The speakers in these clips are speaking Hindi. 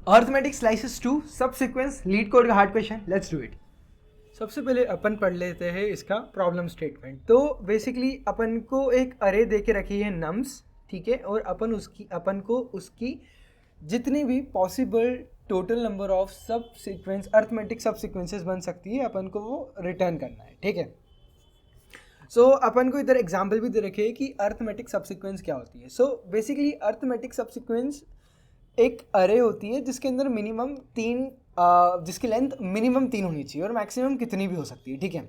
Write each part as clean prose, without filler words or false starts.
अर्थमेटिक स्लाइसेस टू सब सीक्वेंस लीड कोड का hard question, let's do it. सबसे पहले अपन पढ़ लेते हैं इसका प्रॉब्लम स्टेटमेंट। तो बेसिकली अपन को एक अरे दे के रखी है नम्स, ठीक है, और अपन को उसकी जितनी भी पॉसिबल टोटल नंबर ऑफ सब सीक्वेंस अर्थमेटिक सब सीक्वेंसेस बन सकती है अपन को वो रिटर्न करना है, ठीक है। सो अपन को इधर एग्जाम्पल भी दे रखे है कि अर्थमेटिक सब सीक्वेंस क्या होती है। सो बेसिकली अर्थमेटिक सब सीक्वेंस एक अरे होती है जिसके अंदर मिनिमम जिसकी लेंथ मिनिमम 3 होनी चाहिए और मैक्सिमम कितनी भी हो सकती है, ठीक है।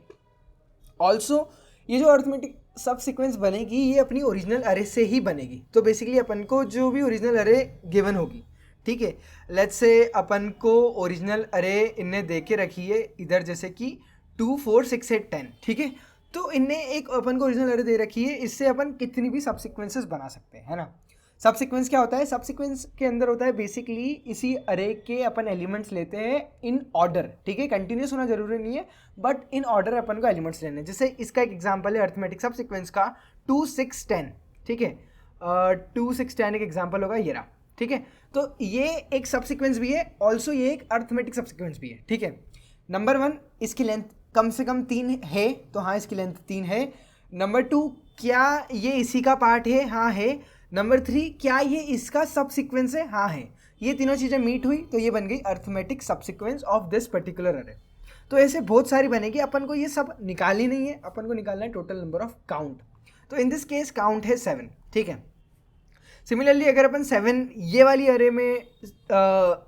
ऑल्सो ये जो अर्थमेटिक सब सीक्वेंस बनेगी ये अपनी ओरिजिनल अरे से ही बनेगी। तो बेसिकली अपन को जो भी ओरिजिनल अरे गिवन होगी, ठीक है, लेट्स से अपन को ओरिजिनल अरे इनने दे के रखी है इधर जैसे कि 2 4 6 8 10, ठीक है। तो इनने एक अपन को ओरिजिनल अरे दे रखी है, इससे अपन कितनी भी सब सीक्वेंसेस बना सकते हैं, है ना। सब सीक्वेंस क्या होता है? सब सीक्वेंस के अंदर होता है बेसिकली इसी अरे के अपन एलिमेंट्स लेते हैं इन ऑर्डर, ठीक है। कंटिन्यूस होना जरूरी नहीं है बट इन ऑर्डर अपन को एलिमेंट्स लेने हैं। जैसे इसका एक एग्जांपल है अर्थमेटिक सब सीक्वेंस का 2 6 10, ठीक है। 2 6 10 एक एग्जांपल होगा ये रहा, ठीक है। तो ये एक सब सीक्वेंस भी है, ऑल्सो ये एक अर्थमेटिक सब सीक्वेंस भी है, ठीक है। नंबर 1, इसकी लेंथ कम से कम 3 है, तो हाँ इसकी लेंथ 3 है। नंबर 2, क्या ये इसी का पार्ट है? हाँ है। नंबर 3, क्या ये इसका सब सीक्वेंस है? हाँ है। ये तीनों चीज़ें मीट हुई तो ये बन गई अर्थमेटिक सब सीक्वेंस ऑफ दिस पर्टिकुलर अरे। तो ऐसे बहुत सारी बनेगी, अपन को ये सब निकालनी नहीं है, अपन को निकालना है टोटल नंबर ऑफ काउंट। तो इन दिस केस काउंट है 7, ठीक है। सिमिलरली अगर अपन 7 ये वाली अरे में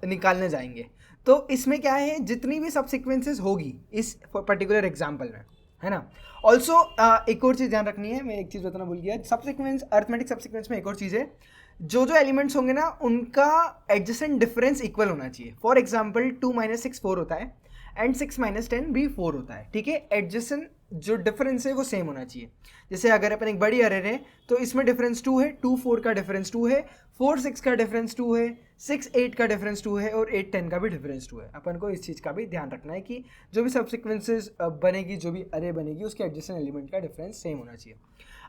निकालने जाएंगे तो इसमें क्या है, जितनी भी सब सीक्वेंसेस होगी इस पर्टिकुलर एग्जाम्पल में, है ना। ऑल्सो एक और चीज़ ध्यान रखनी है, मैं एक चीज़ बताना भूल गया। सब सीक्वेंस अर्थमेटिक सब सीक्वेंस में एक और चीज़ है, जो जो एलिमेंट्स होंगे ना उनका एडजेसेंट डिफरेंस इक्वल होना चाहिए। फॉर एग्जाम्पल 2 - 6 4 होता है एंड 6 - 10 भी 4 होता है, ठीक है। एडजेसेंट जो डिफरेंस है वो सेम होना चाहिए। जैसे अगर अपन एक बड़ी अरे है तो इसमें डिफरेंस 2 है, 2 4 का डिफरेंस 2 है, 4 6 का डिफरेंस 2 है, 6 8 का डिफरेंस 2 है और 8 10 का भी डिफरेंस 2 है। अपन को इस चीज़ का भी ध्यान रखना है कि जो भी सब सीक्वेंसेस बनेगी, जो भी अरे बनेगी, उसके एडजेसेंट एलिमेंट का डिफरेंस सेम होना चाहिए।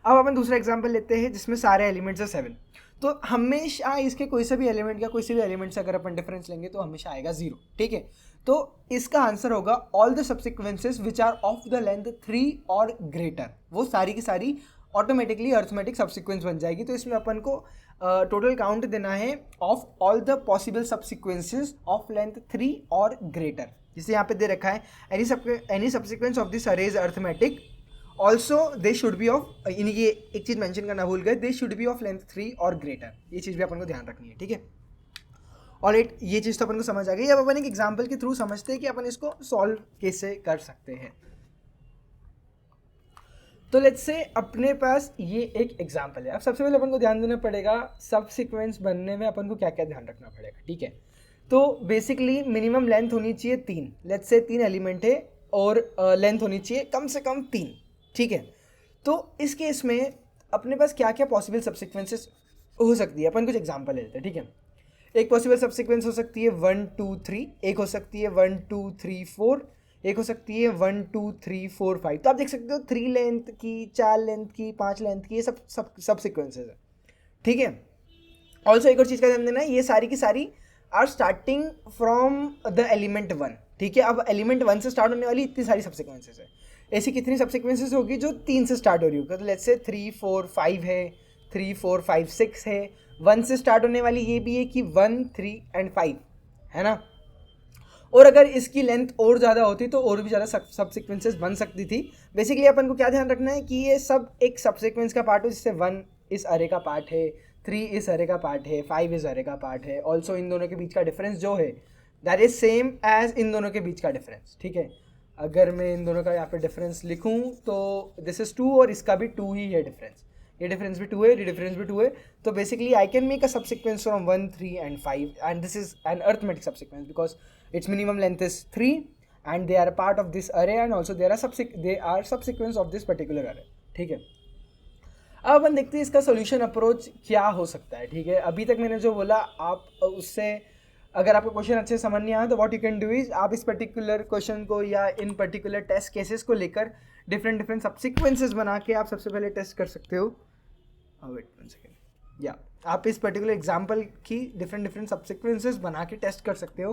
अब अपन दूसरा एग्जाम्पल लेते हैं जिसमें सारे एलिमेंट्स है 7। तो हमेशा इसके कोई से भी एलिमेंट का कोई से भी एलिमेंट से अगर अपन डिफरेंस लेंगे तो हमेशा आएगा 0, ठीक है। तो इसका आंसर होगा all the subsequences which are of the length 3 और ग्रेटर। वो सारी की सारी ऑटोमेटिकली अर्थमेटिक सबसीक्वेंस बन जाएगी। तो इसमें अपन को टोटल काउंट देना है of all the possible subsequences of length 3 और ग्रेटर। जिसे यहाँ पे दे रखा है any subsequence of this array is arithmetic, also they should be of, ये एक चीज़ मेंशन करना भूल गए, they should be of length 3 और ग्रेटर। ये चीज़ भी अपन को ध्यान रखनी है, ठीक है। और ये चीज़ तो अपन को समझ आ गई। अब अपन एक एग्जाम्पल के थ्रू समझते हैं कि अपन इसको सॉल्व कैसे कर सकते हैं। तो लेट्स से अपने पास ये एक एग्जाम्पल है। अब सबसे पहले अपन को ध्यान देना पड़ेगा सब सीक्वेंस बनने में अपन को क्या क्या ध्यान रखना पड़ेगा, ठीक है। तो बेसिकली मिनिमम लेंथ होनी चाहिए 3, लेट्स से 3 एलिमेंट है और लेंथ होनी चाहिए कम से कम 3, ठीक है। तो इस केस में अपने पास क्या क्या पॉसिबल सब सीक्वेंसेस हो सकती है, अपन कुछ एग्जाम्पल लेते हैं, ठीक है। एक पॉसिबल सब सीक्वेंस हो सकती है 1 2 3, एक हो सकती है 1 2 3 4, एक हो सकती है 1 2 3 4 5। तो आप देख सकते हो 3 लेंथ की, 4 लेंथ की, 5 लेंथ की, ये सब सीक्वेंसेस है, ठीक है। ऑल्सो एक और चीज़ का ध्यान देना है, ये सारी की सारी are starting from the element 1, ठीक है। अब एलिमेंट 1 से स्टार्ट होने वाली इतनी सारी सब सीक्वेंसेस है। ऐसी कितनी सब सीक्वेंसेस होगी जो 3 से स्टार्ट हो रही होगी। तो लेट्स से 3 4 5 है, 3 4 5 6 है। 1 से स्टार्ट होने वाली ये भी है कि 1 3 एंड 5, है ना। और अगर इसकी लेंथ और ज़्यादा होती तो और भी ज़्यादा सब सीक्वेंसेस बन सकती थी। बेसिकली अपन को क्या ध्यान रखना है कि ये सब एक सब सीक्वेंस का पार्ट हो, जिससे 1 इस अरे का पार्ट है, 3 इस अरे का पार्ट है, 5 इस अरे का पार्ट है। ऑल्सो इन दोनों के बीच का डिफरेंस जो है दैट इज सेम एज इन दोनों के बीच का डिफरेंस, ठीक है। अगर मैं इन दोनों का यहाँ पे डिफरेंस लिखूँ तो दिस इज़ 2 और इसका भी 2 ही है डिफरेंस, ये डिफरेंस भी 2 है, ये डिफरेंस भी 2 है। तो basically I can make a subsequence from 1 3 and 5 and this is an arithmetic subsequence because its minimum length is 3 and they are a part of this array and also they are subsequence of this particular array, ठीक है। अब अपन देखते हैं इसका सॉल्यूशन अप्रोच क्या हो सकता है, ठीक है। अभी तक मैंने जो बोला आप उससे अगर आपको क्वेश्चन अच्छे समझ नहीं आया तो what you can do is आप इस पर्टिकुलर क्वेश्चन को या इन पर्टिकुलर टेस्ट केसेस को लेकर डिफरेंट सब सीक्वेंसेस बना के आप सबसे पहले टेस्ट कर सकते हो। वेट वन सेकेंड, या आप इस पर्टिकुलर एग्जाम्पल की डिफरेंट सब्सिक्वेंसेस बना के टेस्ट कर सकते हो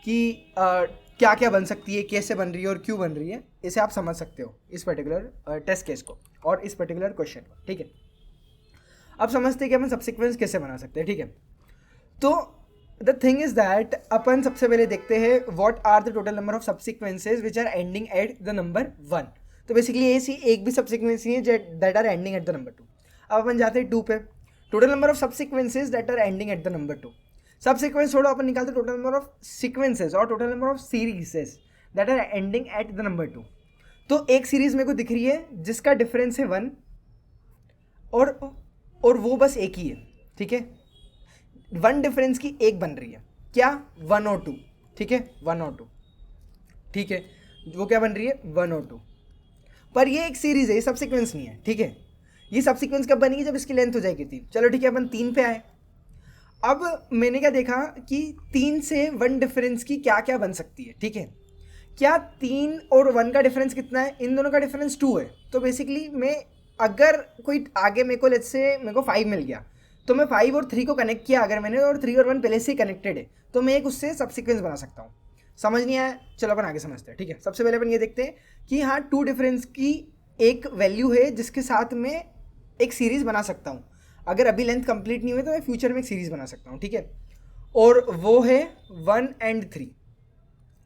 कि क्या क्या बन सकती है, कैसे बन रही है और क्यों बन रही है। इसे आप समझ सकते हो इस पर्टिकुलर टेस्ट केस को और इस पर्टिकुलर क्वेश्चन को, ठीक है। अब समझते हैं कि अपन सब्सिक्वेंस कैसे बना सकते हैं, ठीक है। तो द थिंग इज दैट अपन सबसे पहले देखते हैं what are the total number of subsequences which are ending at the number 1। तो बेसिकली ऐसी एक भी सब्सिक्वेंस नहीं है that are ending at the number 2। अब अपन जाते हैं 2 पे, total number of subsequences that are ending at the number 2। Subsequence छोड़ो, अपन निकालते टोटल नंबर ऑफ सीक्वेंसेज और total number of serieses that are ending at the number 2। तो एक सीरीज मेरे को दिख रही है जिसका डिफरेंस है 1 और वो बस एक ही है, ठीक है। 1 डिफरेंस की एक बन रही है, क्या 1 और 2, ठीक है, 1 और 2, ठीक है। वो क्या बन रही है 1 और 2, पर ये एक सीरीज है, ये सब्सिक्वेंस नहीं है, ठीक है। ये सब्सिक्वेंस कब बनेगी, जब इसकी लेंथ हो जाएगी 3। चलो ठीक है, अपन 3 पे आए। अब मैंने क्या देखा कि 3 से 1 डिफरेंस की क्या क्या बन सकती है, ठीक है। क्या 3 और 1 का डिफरेंस कितना है, इन दोनों का डिफरेंस 2 है। तो बेसिकली मैं अगर कोई आगे मेरे को लेट्स से मेरे को 5 मिल गया, तो मैं 5 और 3 को कनेक्ट किया अगर मैंने, और 3 और 1 पहले से ही कनेक्टेड है, तो मैं एक उससे सब्सिक्वेंस बना सकता हूँ। समझ नहीं आया, चलो अपन आगे समझते हैं, ठीक है। सबसे पहले अपन ये देखते हैं कि हाँ 2 डिफरेंस की एक वैल्यू है जिसके साथ मैं एक सीरीज़ बना सकता हूँ। अगर अभी लेंथ कंप्लीट नहीं हुई तो मैं फ्यूचर में एक सीरीज़ बना सकता हूँ, ठीक है। और वो है 1 और 3।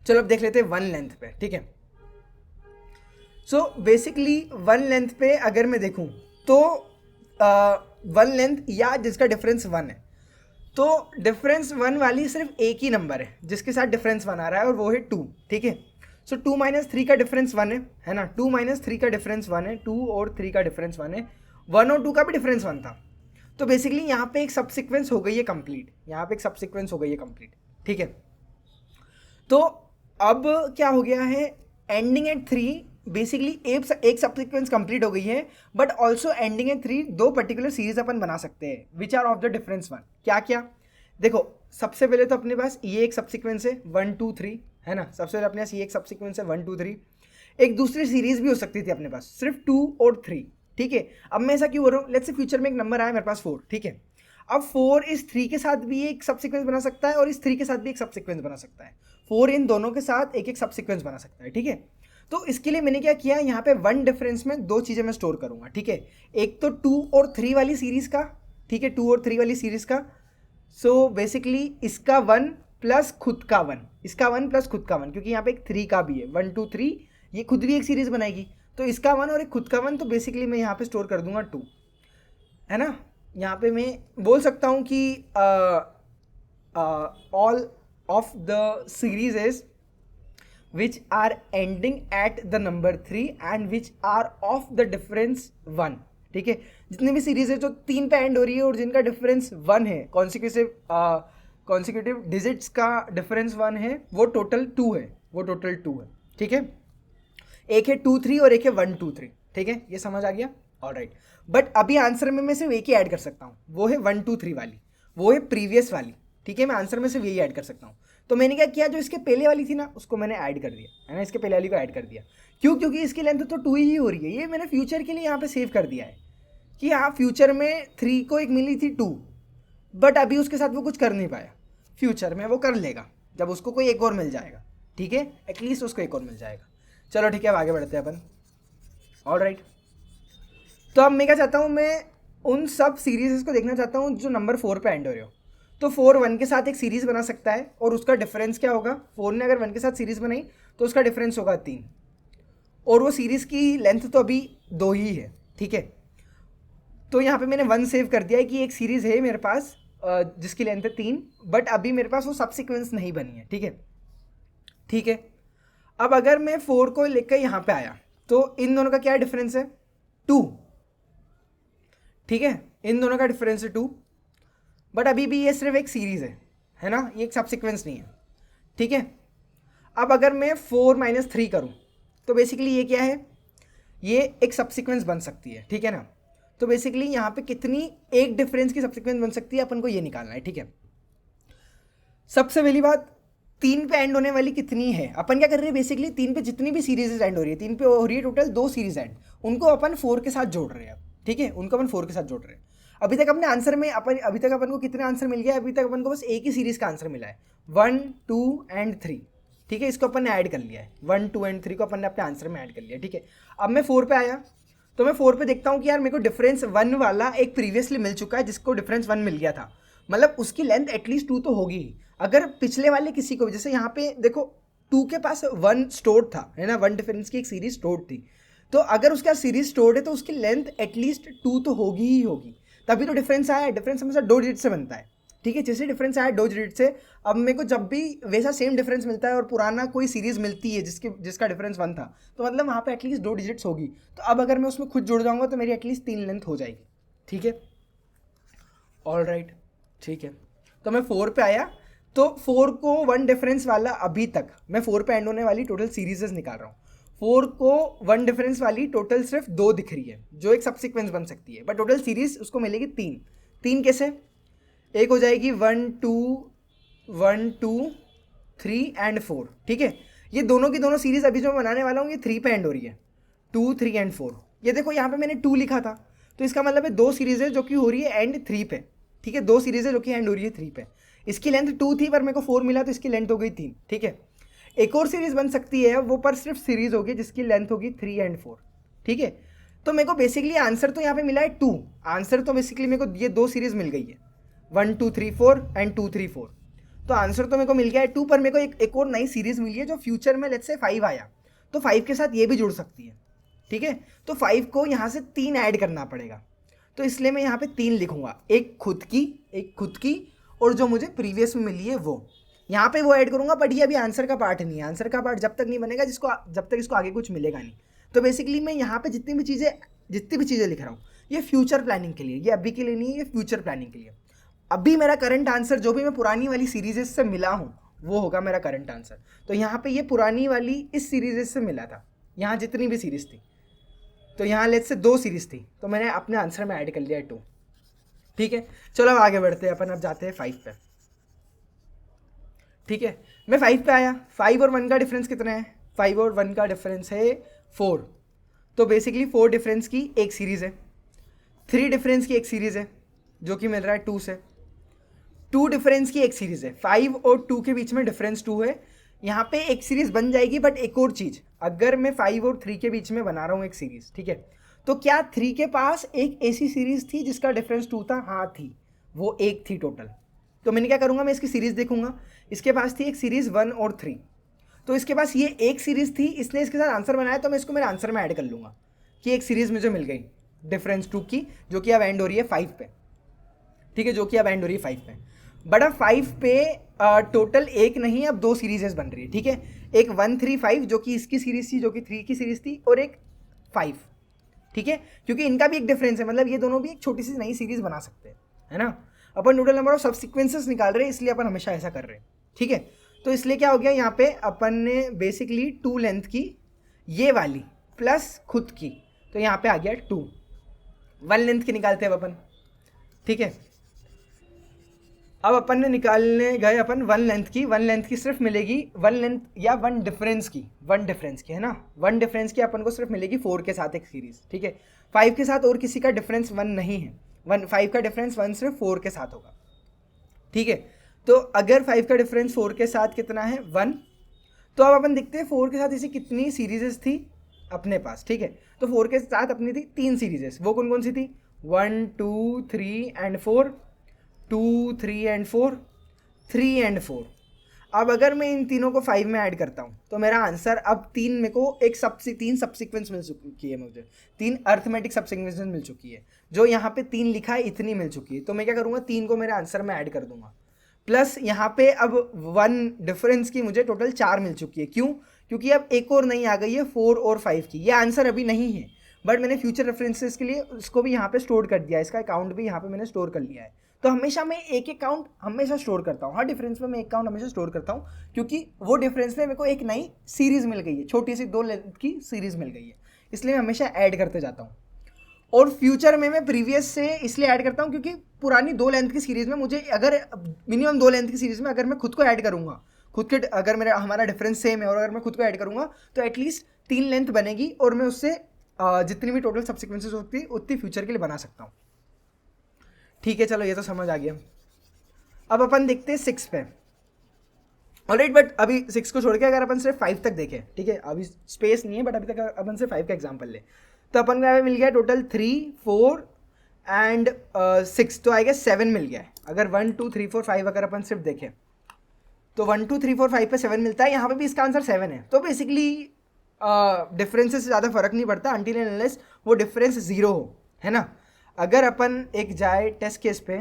चलो अब देख लेते हैं 1 लेंथ पे, ठीक है। सो बेसिकली 1 लेंथ पे अगर मैं देखूँ तो 1 लेंथ या जिसका डिफरेंस 1 है, तो डिफरेंस 1 वाली सिर्फ एक ही नंबर है जिसके साथ डिफरेंस 1 आ रहा है और वो है 2, ठीक है। सो 2 - 3 का डिफरेंस 1 है ना। 2 - 3 का डिफरेंस 1 है, 2 और 3 का डिफरेंस 1 है, 1 और 2 का भी डिफरेंस 1 था। तो बेसिकली यहाँ पे एक सब्सिक्वेंस हो गई है कंप्लीट, यहाँ पे एक सब्सिक्वेंस हो गई है कंप्लीट, ठीक है। तो अब क्या हो गया है, एंडिंग एट 3 बेसिकली एक सब्सिक्वेंस कंप्लीट हो गई है, but also ending at 3 2 particular series अपन बना सकते हैं which are of the difference 1। क्या क्या देखो, सबसे पहले तो अपने पास ये एक सब्सिक्वेंस है 1 2 3, है ना। सबसे पहले अपने पास ये एक सब्सिक्वेंस है 1 2 3। एक दूसरी सीरीज भी हो सकती थी अपने पास, सिर्फ 2 और 3, ठीक है। अब मैं ऐसा क्यों बोल रहा हूँ, लेट्स से फ्यूचर में एक नंबर आया मेरे पास 4, ठीक है। अब 4 इस 3 के साथ भी एक सब्सिक्वेंस बना सकता है और इस 3 के साथ भी एक सब्सिक्वेंस बना सकता है। 4 इन दोनों के साथ एक एक सब्सिक्वेंस बना सकता है, ठीक है। तो इसके लिए मैंने क्या किया, यहाँ पे 1 डिफरेंस में 2 चीज़ें मैं स्टोर करूँगा, ठीक है। एक तो 2 और 3 वाली सीरीज़ का, ठीक है, 2 और 3 वाली सीरीज़ का। सो बेसिकली इसका 1 प्लस खुद का 1, इसका 1 प्लस खुद का 1, क्योंकि यहाँ पे एक 3 का भी है, 1 2 3, ये खुद भी एक सीरीज़ बनाएगी, तो इसका 1 और एक खुद का 1, तो बेसिकली मैं यहाँ पे स्टोर कर दूंगा 2, है ना। यहाँ पे मैं बोल सकता हूँ कि all of the सीरीजेस which are ending at the number 3 and which are of the difference 1, ठीक है। जितनी भी सीरीज है जो 3 पे एंड हो रही है और जिनका डिफरेंस 1 है, कॉन्सिक्यूटिव डिजिट्स का डिफरेंस 1 है, वो टोटल 2 है, वो टोटल 2 है, ठीक है। एक है 2 3 और एक है 1 2 3, ठीक है, ये समझ आ गया, ऑलराइट। बट अभी आंसर में मैं सिर्फ एक ही ऐड कर सकता हूँ, वो है 1 2 3 वाली, वो है प्रीवियस वाली, ठीक है। मैं आंसर में सिर्फ यही ऐड कर सकता हूँ। तो मैंने क्या किया, जो इसके पहले वाली थी ना उसको मैंने ऐड कर दिया, है ना, इसके पहले वाली को ऐड कर दिया। क्यों, क्योंकि इसकी लेंथ तो 2 ही हो रही है, ये मैंने फ्यूचर के लिए यहाँ पे सेव कर दिया है कि हाँ फ्यूचर में 3 को एक मिली थी 2, बट अभी उसके साथ वो कुछ कर नहीं पाया, फ्यूचर में वो कर लेगा जब उसको कोई एक और मिल जाएगा, ठीक है, एटलीस्ट उसको एक और मिल जाएगा। चलो ठीक है, अब आगे बढ़ते हैं अपन, ऑलराइट। तो अब मैं क्या चाहता हूँ, मैं उन सब सीरीज़ को देखना चाहता हूँ जो नंबर 4 पे एंड हो रहे हो। तो 4 1 के साथ एक सीरीज़ बना सकता है और उसका डिफरेंस क्या होगा, 4 ने अगर 1 के साथ सीरीज़ बनाई तो उसका डिफरेंस होगा 3, और वो सीरीज़ की लेंथ तो अभी 2 ही है, ठीक है। तो यहाँ पे मैंने 1 सेव कर दिया है कि एक सीरीज़ है मेरे पास जिसकी लेंथ है 3, बट अभी मेरे पास वो सब्सिक्वेंस नहीं बनी है, ठीक है, ठीक है। अब अगर मैं 4 को लेकर यहाँ पे आया तो इन दोनों का क्या डिफरेंस है, 2, ठीक है, इन दोनों का डिफरेंस है 2, बट अभी भी ये सिर्फ एक सीरीज़ है ना, ये एक सब्सिक्वेंस नहीं है, ठीक है। अब अगर मैं 4 - 3 करूँ तो बेसिकली ये क्या है, ये एक सब्सिक्वेंस बन सकती है, ठीक है ना। तो बेसिकली यहाँ पे कितनी एक डिफरेंस की सब्सिक्वेंस बन सकती है अपन को ये निकालना है, ठीक है। सबसे पहली बात, 3 पे एंड होने वाली कितनी है, अपन क्या कर रहे हैं, बेसिकली 3 पे जितनी भी सीरीज एंड हो रही है, 3 पे हो रही है टोटल 2 सीरीज एंड, उनको अपन 4 के साथ जोड़ रहे हैं, ठीक है, उनको अपन 4 के साथ जोड़ रहे हैं। अभी तक अपने आंसर में अभी तक अपन को कितने आंसर मिल गया? अभी तक अपन को बस एक ही सीरीज का आंसर मिला है, 1, 2 एंड 3। ठीक है, इसको अपन ने ऐड कर लिया है, 1, 2 एंड 3 को अपन ने अपने आंसर में ऐड कर लिया। ठीक है, अब मैं 4 पे आया तो मैं 4 पे देखता हूँ कि यार मेरे को डिफरेंस 1 वाला एक प्रीवियसली मिल चुका है जिसको डिफरेंस 1 मिल गया था, मतलब उसकी लेंथ एटलीस्ट 2 तो होगी ही। अगर पिछले वाले किसी को, जैसे यहाँ पे देखो 2 के पास 1 स्टोर्ड था, है ना, 1 डिफरेंस की एक सीरीज स्टोर्ड थी, तो अगर उसका सीरीज स्टोर्ड है तो उसकी लेंथ एटलीस्ट 2 तो होगी ही होगी, तभी तो डिफरेंस आया है। डिफरेंस हमेशा 2 डिजिट से बनता है। ठीक है, जैसे डिफरेंस आया 2 डिजिट से, अब मेरे को जब भी वैसा सेम डिफरेंस मिलता है और पुराना कोई सीरीज मिलती है जिसका डिफरेंस 1 था, तो मतलब वहाँ पे एटलीस्ट 2 डिजिट्स होगी। तो अब अगर मैं उसमें खुद जुड़ जाऊँगा तो मेरी एटलीस्ट 3 लेंथ हो जाएगी। ठीक है, ऑल राइट, ठीक है। तो मैं 4 पे आया, तो 4 को 1 डिफरेंस वाला, अभी तक मैं 4 पे एंड होने वाली टोटल सीरीजेस निकाल रहा हूँ। 4 को 1 डिफरेंस वाली टोटल सिर्फ 2 दिख रही है जो एक सबसिक्वेंस बन सकती है, बट टोटल सीरीज उसको मिलेगी 3। 3 कैसे? एक हो जाएगी 1, 2, 3 एंड 4। ठीक है, ये दोनों की दोनों सीरीज अभी जो मैं बनाने वाला हूँ ये 3 पे एंड हो रही है, 2, 3 एंड 4। ये देखो यहाँ पे मैंने 2 लिखा था, तो इसका मतलब है 2 सीरीज है जो कि हो रही है एंड 3 पे। ठीक है, 2 सीरीज है जो कि एंड हो रही है 3 पे। इसकी लेंथ 2 थी पर मेरे को 4 मिला तो इसकी लेंथ हो गई 3। ठीक है, एक और सीरीज बन सकती है, वो पर सिर्फ सीरीज होगी जिसकी लेंथ होगी 3 एंड 4। ठीक है, तो मेरे को बेसिकली आंसर तो यहाँ पे मिला है 2। आंसर तो बेसिकली मेरे को ये 2 सीरीज मिल गई है, 1, 2, 3, 4 एंड 2, 3, 4। तो आंसर तो मेरे को मिल गया है 2, पर मेरे को एक और नई सीरीज मिली है जो फ्यूचर में लेट्स से 5 आया तो 5 के साथ ये भी जुड़ सकती है। ठीक है, तो 5 को यहाँ से 3 ऐड करना पड़ेगा, तो इसलिए मैं यहाँ पे 3 लिखूंगा, एक खुद की और जो मुझे प्रीवियस में मिली है वो, यहाँ पे वो ऐड करूँगा। बट ये अभी आंसर का पार्ट नहीं है, आंसर का पार्ट जब तक नहीं बनेगा जब तक इसको आगे कुछ मिलेगा नहीं। तो बेसिकली मैं यहाँ पे जितनी भी चीज़ें लिख रहा हूँ ये फ्यूचर प्लानिंग के लिए, ये अभी के लिए नहीं है, ये फ्यूचर प्लानिंग के लिए। अभी मेरा करंट आंसर जो भी मैं पुरानी वाली सीरीजेस से मिला हूँ वो होगा मेरा करंट आंसर। तो यहाँ पे ये पुरानी वाली इस सीरीजेस से मिला था, यहाँ जितनी भी सीरीज थी, तो यहाँ लेट्स से 2 सीरीज थी, तो मैंने अपने आंसर में ऐड कर लिया है 2। ठीक है, चलो अब आगे बढ़ते हैं अपन, अब जाते हैं 5 पे। ठीक है, मैं 5 पे आया। 5 और 1 का डिफरेंस कितना है? 5 और 1 का डिफरेंस है 4। तो बेसिकली 4 डिफरेंस की एक सीरीज़ है, 3 डिफरेंस की एक सीरीज़ है जो कि मिल रहा है 2 से, 2 डिफरेंस की एक सीरीज़ है, 5 और 2 के बीच में डिफरेंस 2 है। यहाँ पे एक सीरीज़ बन जाएगी, बट एक और चीज़, अगर मैं 5 और 3 के बीच में बना रहा हूँ एक सीरीज़, ठीक है, तो क्या 3 के पास एक ऐसी सीरीज़ थी जिसका डिफरेंस 2 था? हाँ थी, वो एक थी टोटल। तो मैंने क्या करूँगा, मैं इसकी सीरीज़ देखूंगा, इसके पास थी एक सीरीज़ 1 और 3, तो इसके पास ये एक सीरीज़ थी, इसने इसके साथ आंसर बनाया, तो मैं इसको मेरे आंसर में ऐड कर लूँगा कि एक सीरीज़ मुझे मिल गई डिफरेंस 2 की, जो कि अब एंड हो रही है 5 पे। ठीक है, जो कि अब एंड हो रही है 5 पे। बट अब 5 पे टोटल एक नहीं, अब 2 सीरीजेस बन रही है। ठीक है, एक 1, 3, 5 जो कि इसकी सीरीज़ थी, जो कि 3 की सीरीज़ थी, और एक 5। ठीक है, क्योंकि इनका भी एक डिफरेंस है, मतलब ये दोनों भी एक छोटी सी नई सीरीज़ बना सकते हैं, है ना। अपन टोटल नंबर ऑफ सबसिक्वेंसेस निकाल रहे हैं, इसलिए अपन हमेशा ऐसा कर रहे हैं। ठीक है, तो इसलिए क्या हो गया, यहाँ पे अपन ने बेसिकली 2 लेंथ की ये वाली प्लस खुद की, तो यहाँ पे आ गया 2। 1 लेंथ की निकालते हैं अब अपन। ठीक है, अब अपन ने निकालने गए अपन 1 लेंथ की सिर्फ मिलेगी 1 लेंथ या 1 डिफरेंस की, है ना। 1 डिफरेंस की अपन को सिर्फ मिलेगी 4 के साथ एक सीरीज़। ठीक है, 5 के साथ और किसी का डिफरेंस 1 नहीं है, 5 का डिफरेंस 1 सिर्फ 4 के साथ होगा। ठीक है, तो अगर 5 का डिफरेंस 4 के साथ कितना है? 1। तो अब अपन देखते हैं 4 के साथ ऐसी कितनी सीरीजेस थी अपने पास। ठीक है, तो 4 के साथ अपनी थी 3 सीरीजेस, वो कौन कौन सी थी? 1, 2, 3 एंड 4, 2, 3 एंड 4, 3 एंड 4। अब अगर मैं इन तीनों को 5 में ऐड करता हूँ तो मेरा आंसर अब 3, मेरे को एक 3 सबसिक्वेंस मिल चुकी है, मुझे 3 अर्थमेटिक सबसिक्वेंस मिल चुकी है, जो यहाँ पे 3 लिखा है इतनी मिल चुकी है। तो मैं क्या करूँगा, 3 को मेरे आंसर में ऐड कर दूंगा, प्लस यहाँ पे अब 1 डिफरेंस की मुझे टोटल 4 मिल चुकी है। क्यों? क्योंकि अब एक और नई आ गई है 4 और 5 की। ये आंसर अभी नहीं है, बट मैंने फ्यूचर रेफरेंसेस के लिए उसको भी यहाँ पे स्टोर कर दिया है, इसका अकाउंट भी यहाँ पे मैंने स्टोर कर लिया है। तो हमेशा मैं एक काउंट हमेशा स्टोर करता हूँ, हर डिफरेंस में मैं एक काउंट हमेशा स्टोर करता हूँ, क्योंकि वो डिफरेंस में मेरे को एक नई सीरीज़ मिल गई है, छोटी सी 2 लेंथ की सीरीज़ मिल गई है, इसलिए मैं हमेशा ऐड करते जाता हूँ। और फ्यूचर में मैं प्रीवियस से इसलिए ऐड करता हूँ क्योंकि पुरानी 2 लेंथ की सीरीज़ में मुझे अगर मिनिमम 2 लेंथ की सीरीज़ में अगर मैं खुद को ऐड करूँगा, अगर हमारा डिफरेंस सेम है और अगर मैं खुद को ऐड करूँगा तो एटलीस्ट 3 लेंथ बनेगी, और मैं उससे जितनी भी टोटल सबसिक्वेंसेस होती है उतनी फ्यूचर के लिए बना सकता हूँ। ठीक है, चलो ये तो समझ आ गया। अब अपन देखते हैं 6 पे। ऑलराइट, बट अभी 6 को छोड़ के अगर अपन सिर्फ 5 तक देखें, ठीक है, अभी स्पेस नहीं है, बट अभी तक अपन सिर्फ 5 का एग्जाम्पल ले, तो अपन को यहाँ पे मिल गया टोटल 3, 4 एंड 6, तो आई गेस 7 मिल गया है। अगर 1, 2, 3, 4, 5 अगर अपन सिर्फ देखें तो 1, 2, 3, 4, 5 पे 7 मिलता है, यहाँ पे भी इसका आंसर 7 है। तो बेसिकली डिफरेंसेस से ज़्यादा फर्क नहीं पड़ता अनटिल एंड अनलेस वो डिफरेंस 0 हो, है ना। अगर अपन एक जाए टेस्ट केस पे,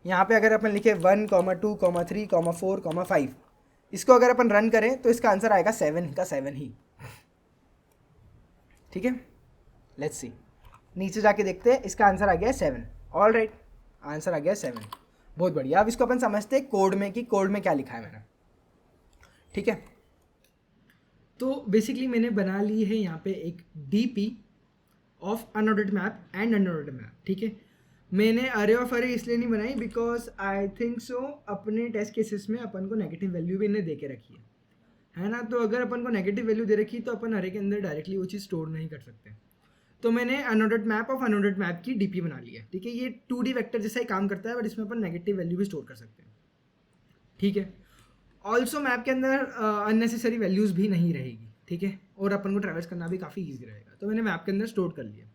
यहाँ पे अगर अपन लिखे 1, 2, 3, 4, 5, इसको अगर अपन रन करें तो इसका आंसर आएगा 7 का 7 ही, ठीक है। लेट्स सी, नीचे जाके देखते हैं, इसका आंसर आ गया है 7। ऑल राइट, आंसर आ गया है 7, बहुत बढ़िया। अब इसको अपन समझते हैं कोड में कि कोड में क्या लिखा है मैंने, ठीक है। तो बेसिकली मैंने बना ली है यहाँ पे एक DP of unordered map and unordered map, ठीक है। मैंने अरे ऑफ अरे इसलिए नहीं बनाई बिकॉज आई थिंक सो अपने टेस्ट केसेस में अपन को नेगेटिव वैल्यू भी इन्हें दे के रखी है ना। तो अगर अपन को नेगेटिव वैल्यू दे रखी तो अपन अरे के अंदर डायरेक्टली वो चीज़ स्टोर नहीं कर सकते। तो मैंने unordered map of unordered map की डीपी बना ली है, ठीक है। ये 2D वेक्टर जैसा ही काम करता है, बट इसमें अपन नेगेटिव वैल्यू भी स्टोर कर सकते हैं, ठीक है। ऑल्सो मैप के अंदर अननेसेसरी वैल्यूज़ भी नहीं रहेगी, ठीक है, और अपन को ट्रैवल्स करना भी काफ़ी ईजी रहेगा। तो मैंने मैप के अंदर स्टोर कर लिया,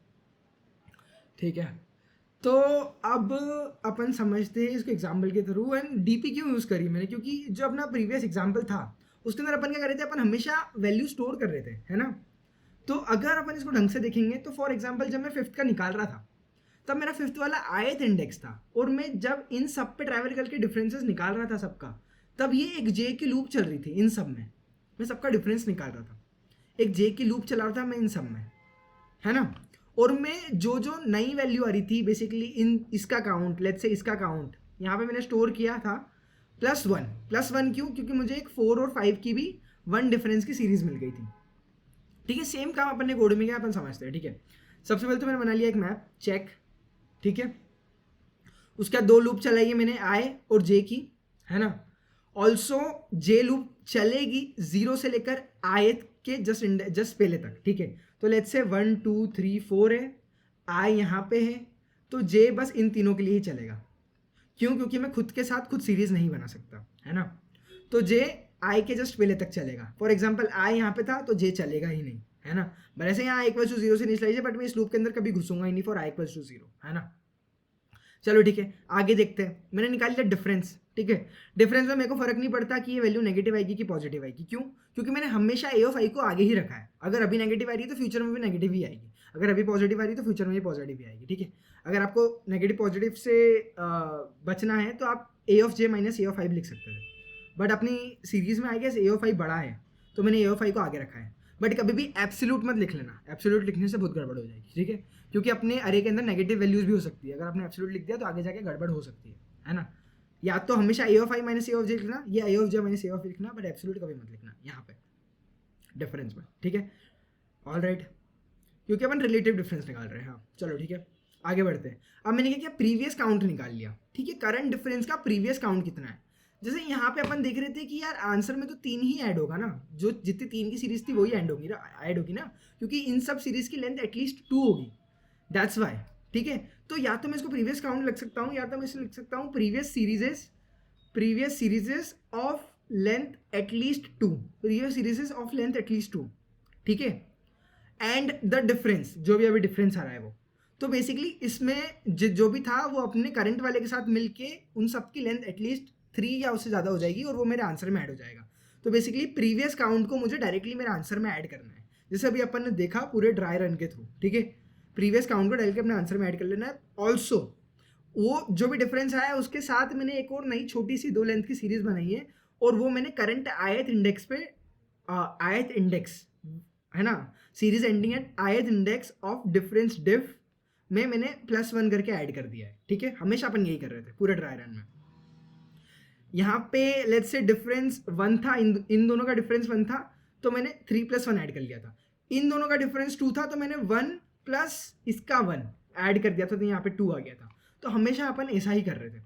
ठीक है। तो अब अपन समझते हैं इसको एग्जाम्पल के थ्रू। एंड डीपी क्यों यूज़ करी मैंने, क्योंकि जो अपना प्रीवियस एग्जाम्पल था उसके अंदर अपन क्या कर रहे थे, अपन हमेशा वैल्यू स्टोर कर रहे थे, है ना। तो अगर अपन इसको ढंग से देखेंगे तो फॉर एग्जाम्पल जब मैं 5th का निकाल रहा था तब मेरा 5th वाला ith इंडेक्स था, और मैं जब इन सब पे ट्रैवल करके डिफरेंसेस निकाल रहा था सबका, तब ये एक जे की लूप चल रही थी इन सब में, मैं सबका डिफरेंस निकाल रहा था, एक जे की लूप चला रहा था मैं इन सब में, है ना। और मैं जो जो नई वैल्यू आ रही थी बेसिकली इन इसका काउंट, लेट्स से इसका काउंट यहाँ पे मैंने स्टोर किया था +1 क्यों, क्योंकि मुझे एक 4 और 5 की भी 1 डिफरेंस की सीरीज मिल गई थी, ठीक है। सेम काम अपन ने कोड में किया, अपन समझते हैं, ठीक है। सबसे पहले तो मैंने बना लिया एक मैप चेक, ठीक है। उसका 2 लूप चलाई है मैंने आई और जे की, है ना। ऑल्सो जे लूप चलेगी 0 से लेकर ith के जस्ट पहले तक, ठीक है। तो लेट्स से 1, 2, 3, 4 है, आई यहाँ पे है, तो जे बस इन तीनों के लिए ही चलेगा। क्यों, क्योंकि मैं खुद के साथ खुद सीरीज नहीं बना सकता, है ना। तो जे आई के जस्ट पहले तक चलेगा। फॉर एग्जाम्पल आई यहाँ पे था तो जे चलेगा ही नहीं, है ना। वैसे यहाँ i=0 से इनिशियलाइज है, बट मैं इस लूप के अंदर कभी घुसूंगा ही नहीं फॉर i=0, है ना। चलो ठीक है, आगे देखते हैं। मैंने निकाल लिया डिफरेंस, ठीक है। डिफरेंस में मेरे को फर्क नहीं पड़ता कि ये वैल्यू नेगेटिव आएगी कि पॉजिटिव आएगी, क्यों, क्योंकि मैंने हमेशा ए ऑफ आई को आगे ही रखा है। अगर अभी नेगेटिव आ रही है तो फ्यूचर में भी नेगेटिव ही आएगी, अगर अभी पॉजिटिव आ रही है तो फ्यूचर में भी पॉजिटिव ही आएगी, ठीक है। अगर आपको नेगेटिव पॉजिटिव से बचना है तो आप A of J minus A of I लिख सकते थे, बट अपनी सीरीज में आई गेस ए ऑफ आई बड़ा है तो मैंने ए ऑफ आई को आगे रखा है। बट कभी भी एब्सोल्यूट मत लिख लेना, एब्सोल्यूट लिखने से बहुत गड़बड़ हो जाएगी, ठीक है, क्योंकि अपने अरे के अंदर नेगेटिव वैल्यूज भी हो सकती है। अगर आपने एब्सोल्यूट लिख दिया तो आगे जाके गड़बड़ हो सकती है ना। या तो हमेशा A of I minus A of J लिखना या A of J minus A of लिखना, बट एब्सोल्यूट कभी मत लिखना यहाँ पे डिफरेंस में, ठीक है। ऑल राइट, क्योंकि अपन रिलेटिव डिफरेंस निकाल रहे हैं। हाँ चलो ठीक है, आगे बढ़ते हैं। अब मैंने क्या किया, प्रीवियस काउंट निकाल लिया, ठीक है। करंट डिफरेंस का प्रीवियस काउंट कितना है। जैसे यहाँ पे अपन देख रहे थे कि यार आंसर में तो 3 ही ऐड होगा ना, जो जितनी 3 की सीरीज थी वही ऐड होगी ना, क्योंकि इन सब सीरीज की लेंथ एटलीस्ट 2 होगी, दैट्स वाई, ठीक है। तो या तो मैं इसको प्रीवियस काउंट लिख सकता हूँ, या तो मैं इसे लिख सकता हूँ previous सीरीजेस of length at least 2, previous सीरीजेस of length at least 2, ठीक है। एंड द डिफरेंस, जो भी अभी डिफरेंस आ रहा है वो, तो बेसिकली इसमें जो भी था वो अपने करंट वाले के साथ मिलके उन सब की लेंथ एटलीस्ट 3 या उससे ज़्यादा हो जाएगी और वो मेरे आंसर में ऐड हो जाएगा। तो बेसिकली प्रीवियस काउंट को मुझे डायरेक्टली मेरे आंसर में ऐड करना है, जैसे अभी अपन ने देखा पूरे ड्राई रन के थ्रू, ठीक है। प्रीवियस काउंट को डायरेक्टली अपने आंसर में ऐड कर लेना है। ऑल्सो वो जो भी डिफरेंस आया उसके साथ मैंने एक और नई छोटी सी 2 लेंथ की सीरीज बनाई है, और वो मैंने करंट ith इंडेक्स पे ith इंडेक्स, है ना, series ending at ith index of difference diff में मैंने +1 करके ऐड कर दिया है, ठीक है। हमेशा अपन यही कर रहे थे पूरे ड्राई रन में। यहाँ पे लेट्स से डिफरेंस 1 था, इन दोनों का डिफरेंस 1 था तो मैंने 3 + 1 ऐड कर लिया था। इन दोनों का डिफरेंस 2 था तो मैंने 1 प्लस इसका 1 ऐड कर दिया था, तो यहाँ पे 2 आ गया था। तो हमेशा अपन ऐसा ही कर रहे थे।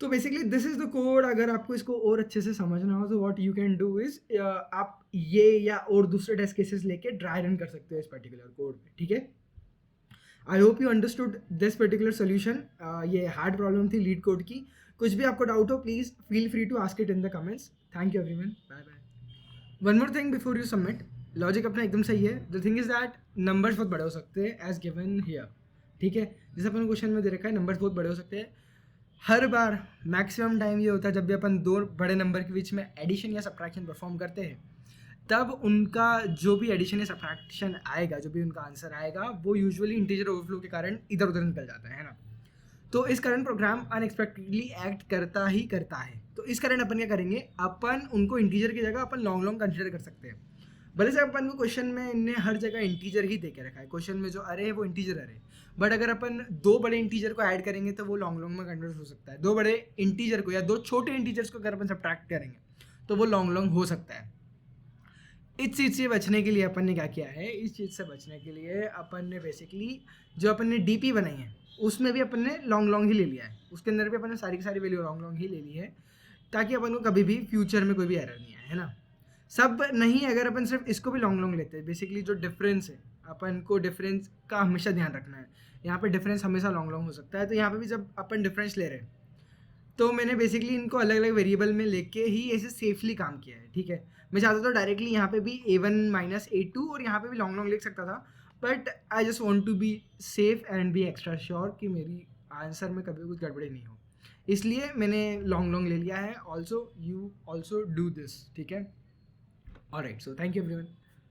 तो basically this is the code. अगर आपको इसको और अच्छे से समझना हो तो what you can do is आप ये या और दूसरे टेस्ट केसेस लेके ड्राई रन कर सकते हो इस पर्टिकुलर कोड पे, ठीक है। I hope you understood this particular solution. ये हार्ड प्रॉब्लम थी लीड कोड की। कुछ भी आपको डाउट हो please feel free to ask it in the comments. Thank you everyone, bye bye. One more thing before you submit, logic अपना एकदम सही है। The thing is that numbers बहुत बड़े हो सकते हैं एज गिवन हियर, ठीक है। जैसे अपन क्वेश्चन में दे रखा है नंबर्स बहुत बड़े हो सकते हैं। हर बार मैक्सिमम टाइम ये होता है जब भी अपन दो बड़े नंबर के बीच में एडिशन या सब्ट्रैक्शन परफॉर्म करते हैं, तब उनका जो भी एडिशन या सब्ट्रैक्शन आएगा, जो भी उनका आंसर आएगा, वो यूजुअली इंटीजर ओवरफ्लो के कारण इधर उधर निकल जाता है ना। तो इस कारण प्रोग्राम अनएक्सपेक्टेडली एक्ट करता ही करता है। तो इस कारण अपन क्या करेंगे, अपन उनको इंटीजर की जगह अपन लॉन्ग लॉन्ग कंसिडर कर सकते हैं। भले से अपन को क्वेश्चन में इनने हर जगह इंटीजर ही दे के रखा है, क्वेश्चन में जो अरे है वो इंटीजर अरे, बट अगर अपन दो बड़े इंटीजर को ऐड करेंगे तो वो लॉन्ग लॉन्ग में कन्वर्ट हो सकता है। दो बड़े इंटीजर को या दो छोटे इंटीजर्स को अगर अपन सब्ट्रैक्ट करेंगे तो वो लॉन्ग लॉन्ग हो सकता है। इस चीज़ से बचने के लिए अपन ने क्या किया है, इस चीज़ से बचने के लिए अपन ने बेसिकली जो अपन ने डीपी बनाई है उसमें भी अपन ने लॉन्ग लॉन्ग ही ले लिया है। उसके अंदर भी अपन ने सारी की सारी वैल्यू लॉन्ग लॉन्ग ही ले ली है, ताकि अपन को कभी भी फ्यूचर में कोई भी एरर नहीं आए, है ना। सब नहीं, अगर अपन सिर्फ इसको भी लॉन्ग लॉन्ग लेते हैं, बेसिकली जो डिफरेंस है अपन को डिफरेंस का हमेशा ध्यान रखना है। यहाँ पे डिफरेंस हमेशा लॉन्ग लॉन्ग हो सकता है, तो यहाँ पे भी जब अपन डिफरेंस ले रहे हैं तो मैंने बेसिकली इनको अलग अलग वेरिएबल में लेके ही ऐसे सेफली काम किया है, ठीक है। मैं चाहता तो डायरेक्टली यहाँ पे भी a1 - a2 और यहाँ पे भी लॉन्ग लॉन्ग लिख सकता था, but I just want to be safe and be extra sure कि मेरी आंसर में कभी कुछ गड़बड़ी नहीं हो, इसलिए मैंने लॉन्ग लॉन्ग ले लिया है। Also you also do this, ठीक है। Alright, so thank you everyone.